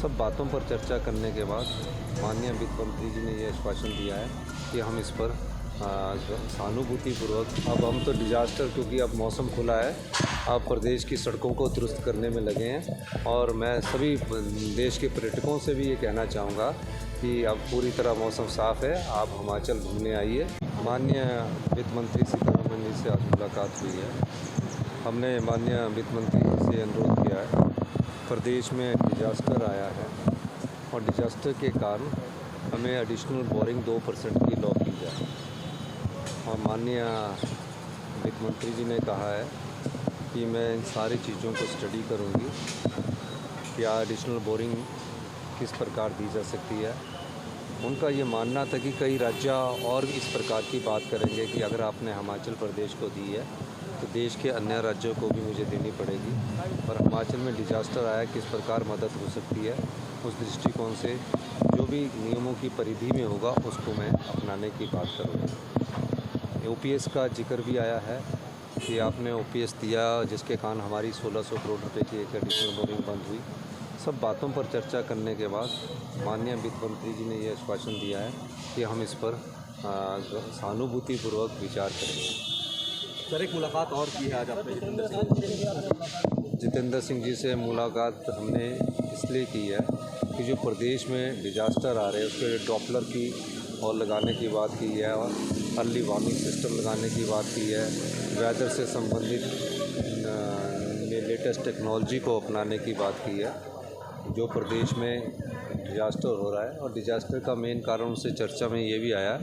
सब बातों पर चर्चा करने के बाद माननीय वित्त मंत्री जी ने ये आश्वासन दिया है कि हम इस पर सहानुभूतिपूर्वक अब हम तो डिजास्टर, क्योंकि अब मौसम खुला है, अब प्रदेश की सड़कों को दुरुस्त करने में लगे हैं। और मैं सभी देश के पर्यटकों से भी ये कहना चाहूँगा कि अब पूरी तरह मौसम साफ़ है, आप हिमाचल घूमने आइए। माननीय वित्त मंत्री सीतारमण जी से आज मुलाकात हुई है। हमने माननीय वित्त मंत्री जी से अनुरोध किया है, प्रदेश में डिजास्टर आया है और डिजास्टर के कारण हमें एडिशनल बोरिंग 2% की लॉ की जाए। और माननीय वित्त मंत्री जी ने कहा है कि मैं इन सारी चीज़ों को स्टडी करूंगी, क्या एडिशनल बोरिंग किस प्रकार दी जा सकती है। उनका ये मानना था कि कई राज्य और इस प्रकार की बात करेंगे कि अगर आपने हिमाचल प्रदेश को दी है तो देश के अन्य राज्यों को भी मुझे देनी पड़ेगी। और हिमाचल में डिजास्टर आया, किस प्रकार मदद हो सकती है, उस दृष्टिकोण से जो भी नियमों की परिधि में होगा उसको मैं अपनाने की बात करूँगा। ओपीएस का जिक्र भी आया है कि आपने ओपीएस दिया जिसके कारण हमारी 1600 करोड़ रुपए की एक एडिशनल बोरिंग बंद हुई। सब बातों पर चर्चा करने के बाद माननीय वित्त मंत्री जी ने ये आश्वासन दिया है कि हम इस पर सहानुभूतिपूर्वक विचार करेंगे। सर, एक मुलाकात और की है आज आपने जितेंद्र सिंह जी से मुलाकात हमने इसलिए की है कि जो प्रदेश में डिजास्टर आ रहे हैं उसके ड्रॉपलर की और लगाने की बात की है, और अर्ली वार्निंग सिस्टम लगाने की बात की है, वेदर से संबंधित लेटेस्ट टेक्नोलॉजी को अपनाने की बात की है। जो प्रदेश में डिजास्टर हो रहा है और डिजास्टर का मेन कारण उनसे चर्चा में ये भी आया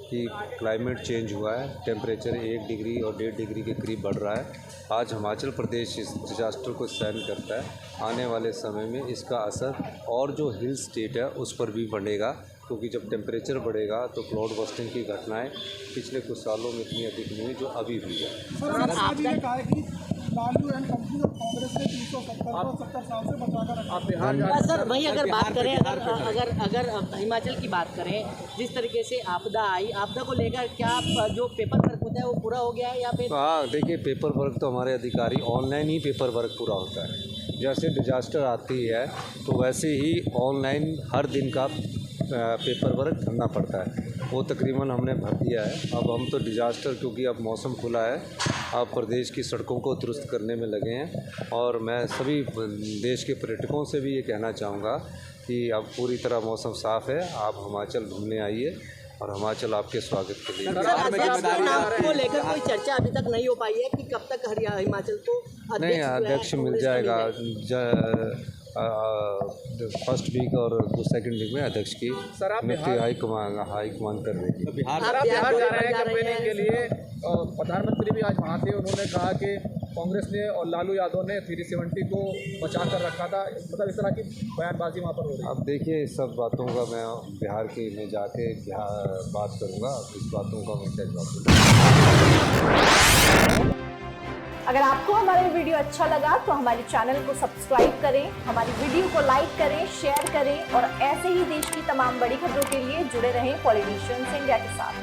कि क्लाइमेट चेंज हुआ है, टेम्परेचर 1 डिग्री और 1.5 डिग्री के करीब बढ़ रहा है। आज हिमाचल प्रदेश इस डिजास्टर को सहन करता है, आने वाले समय में इसका असर और जो हिल स्टेट है उस पर भी बढ़ेगा, क्योंकि जब टेम्परेचर बढ़ेगा तो क्लाउड बस्टिंग की घटनाएं पिछले कुछ सालों में इतनी अधिक नहीं हुई जो अभी हुई है। लालू एंड कंपनी और कांग्रेस ने 370 साल से बचा कर रखा। सर वही अगर बात करें, अगर हिमाचल की बात करें, जिस तरीके से आपदा आई, आपदा को लेकर क्या जो पेपर वर्क होता है वो पूरा हो गया है या फिर? हाँ, देखिए, पेपर वर्क तो हमारे अधिकारी ऑनलाइन ही पेपर वर्क पूरा होता है। जैसे डिजास्टर आती है तो वैसे ही ऑनलाइन हर दिन का पेपर वर्क करना पड़ता है, वो तकरीबन हमने भर दिया है। अब हम तो डिजास्टर, क्योंकि अब मौसम खुला है, अब प्रदेश की सड़कों को दुरुस्त करने में लगे हैं। और मैं सभी देश के पर्यटकों से भी ये कहना चाहूँगा कि अब पूरी तरह मौसम साफ़ है, आप हिमाचल घूमने आइए और हिमाचल आपके स्वागत के लिए। को लेकर कोई चर्चा अभी तक नहीं हो पाई है कि कब तक हिमाचल को नहीं, अध्यक्ष मिल जाएगा फर्स्ट वीक और सेकंड वीक में अध्यक्ष की नियुक्ति हाईकमान कर रही है। बिहार जा रहे हैं कैंपेनिंग के लिए, प्रधानमंत्री भी आज वहाँ थे। उन्होंने कहा कि कांग्रेस ने और लालू यादव ने 370 को बचा कर रखा था, मतलब इस तरह की बयानबाजी वहाँ पर हो रही है। अब देखिए, इस सब बातों का मैं बिहार के में जाके बात करूँगा, इस बातों का मैं क्या जवाब दूँगा। अगर आपको हमारा वीडियो अच्छा लगा तो हमारे चैनल को सब्सक्राइब करें, हमारी वीडियो को लाइक करें, शेयर करें और ऐसे ही देश की तमाम बड़ी खबरों के लिए जुड़े रहें पॉलिटिशियंस इंडिया के साथ।